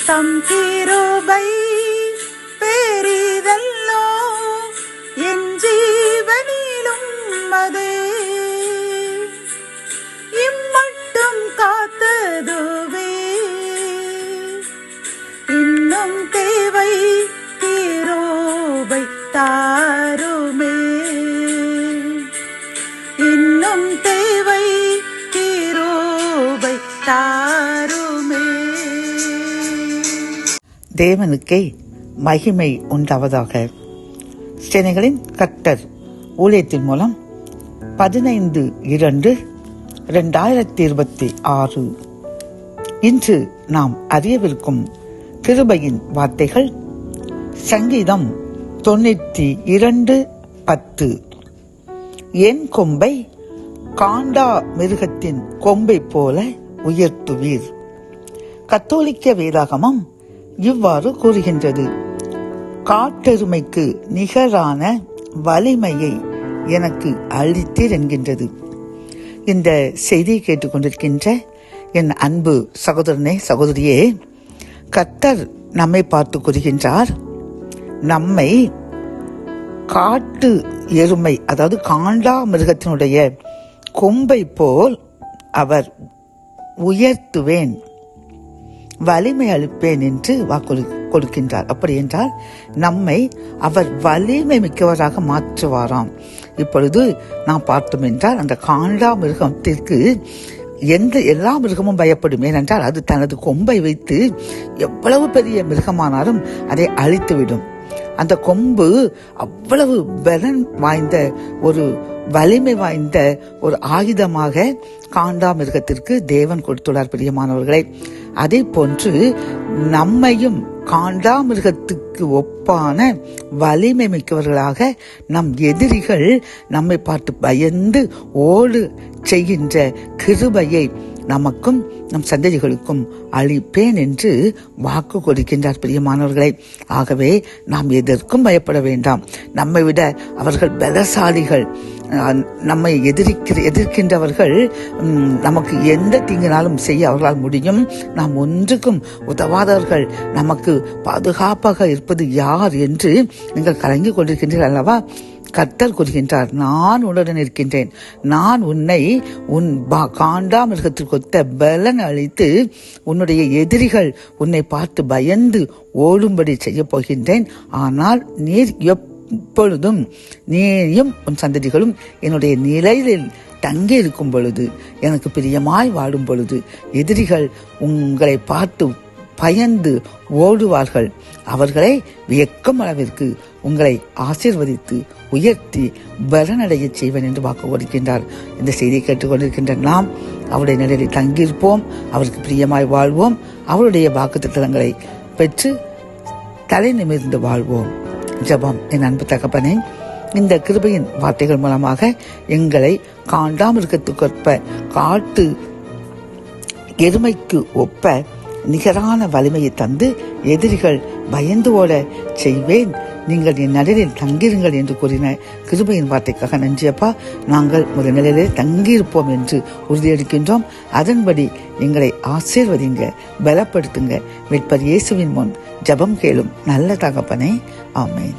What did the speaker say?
தம் கிருபை பெரிதல்லோ என் ஜீவனிலும் அதே இம்மட்டும் காத்ததுவே இன்னும் தேவை கிருபை தாருமே இன்னும் தேவை கிருபை தாருமே. தேவனுக்கே மகிமை உண்டாவதாக. சேனைகளின் கர்த்தர் ஊழியத்தின் மூலம் 15/2/2026 இன்று நாம் அறியவிருக்கும் கிருபையின் வார்த்தைகள் சங்கீதம் 92:10. என் கொம்பை காண்டா மிருகத்தின் கொம்பை போல உயர்த்துவீர். கத்தோலிக்க வேதாகமம் இவ்வாறு கூறுகின்றது. காட்டெருமைக்கு நிகரான வலிமையை எனக்கு அளித்தீர் என்கின்றது. இந்த செய்தியை கேட்டுக்கொண்டிருக்கின்ற என் அன்பு சகோதரனே சகோதரியே, கர்த்தர் நம்மை பார்த்து கூறுகின்றார், நம்மை காட்டு எருமை அதாவது காண்டா மிருகத்தினுடைய கொம்பை போல் அவர் உயர்த்துவேன், வலிமை அளிப்பேன் என்று வாக்கு கொடுக்கின்றார். அப்படி என்றால் நம்மை அவர் வலிமை மிக்கவராக மாற்றுவாராம். இப்பொழுது நாம் பார்த்தோம் என்றால் அந்த காண்டா மிருகத்திற்கு எல்லா மிருகமும் பயப்படும். ஏனென்றால் அது தனது கொம்பை வைத்து எவ்வளவு பெரிய மிருகமானாலும் அதை அழித்துவிடும். அந்த கொம்பு அவ்வளவு பலன் வாய்ந்த ஒரு வலிமை வாய்ந்த ஒரு ஆயுதமாக காண்டா மிருகத்திற்கு தேவன் கொடுத்துள்ளார். பிரியமானவர்களை, அதே போன்று நம்மையும் காண்டா மிருகத்துக்கு ஒப்பான வலிமை மிக்கவர்களாக நம் எதிரிகள் நம்மை பார்த்து பயந்து ஓடு செய்கின்ற கிருபையை நமக்கும் நம் சந்ததிகளுக்கும் அளிப்பேன் என்று வாக்கு கொடுக்கின்றார். பிரியமானவர்களை, ஆகவே நாம் எதற்கும் பயப்பட வேண்டாம். நம்மை விட அவர்கள் பலசாலிகள். நம்மை எதிர்க்கின்றவர்கள் நமக்கு எந்த தீங்கினாலும் செய்ய அவர்களால் முடியும். நாம் ஒன்றுக்கும் உதவாதவர்கள். நமக்கு பாதுகாப்பாக இருப்பது யார் என்று நீங்கள் கலங்கி கொண்டிருக்கின்றீர்கள் அல்லவா? கர்த்தர் கூறுகின்றார், நான் உன்னுடன் இருக்கின்றேன். நான் உன்னை உன் காண்டா மிருகத்திற்கு ஒத்த பலன் அளித்து உன்னுடைய எதிரிகள் உன்னை பார்த்து பயந்து ஓடும்படி செய்ய போகின்றேன். ஆனால் நீர் எப்பொழுதும் நீயும் உன் சந்ததிகளும் என்னுடைய நிலையில் தங்கி இருக்கும் பொழுது, எனக்கு பிரியமாய் வாடும் பொழுது, எதிரிகள் உங்களை பார்த்து பயந்து ஓடுவார்கள். அவர்களை வியக்கும் அளவிற்கு உங்களை ஆசீர்வதித்து உயர்த்தி பலனடைய செய்வேன் என்று வாக்கு கொடுக்கின்றார். இந்த செய்தியை கேட்டுக்கொண்டிருக்கின்ற நாம் அவருடைய நிலையில் தங்கியிருப்போம், அவருக்கு பிரியமாய் வாழ்வோம், அவருடைய வாக்குத்தத்தங்களை பெற்று தலை நிமிர்ந்து வாழ்வோம். ஜெபம். என் அன்பு தகப்பனே, இந்த கிருபையின் வார்த்தைகள் மூலமாக எங்களை காண்டாமிருகத்துக்கொப்ப காட்டு எருமைக்கு ஒப்ப நிகரான வலிமையை தந்து எதிரிகள் பயந்து ஓட செய்வேன். நீங்கள் என் நிலையில் தங்கிருங்கள் என்று கூறின கிருபையின் வார்த்தைக்காக நன்றியப்பா. நாங்கள் ஒரு நிலையிலே தங்கியிருப்போம் என்று உறுதியளிக்கின்றோம். அதன்படி எங்களை ஆசீர்வதிங்க, பலப்படுத்துங்க. மீட்பர் இயேசுவின் முன் ஜெபம் கேளும் நல்ல தகப்பனே. ஆமென்.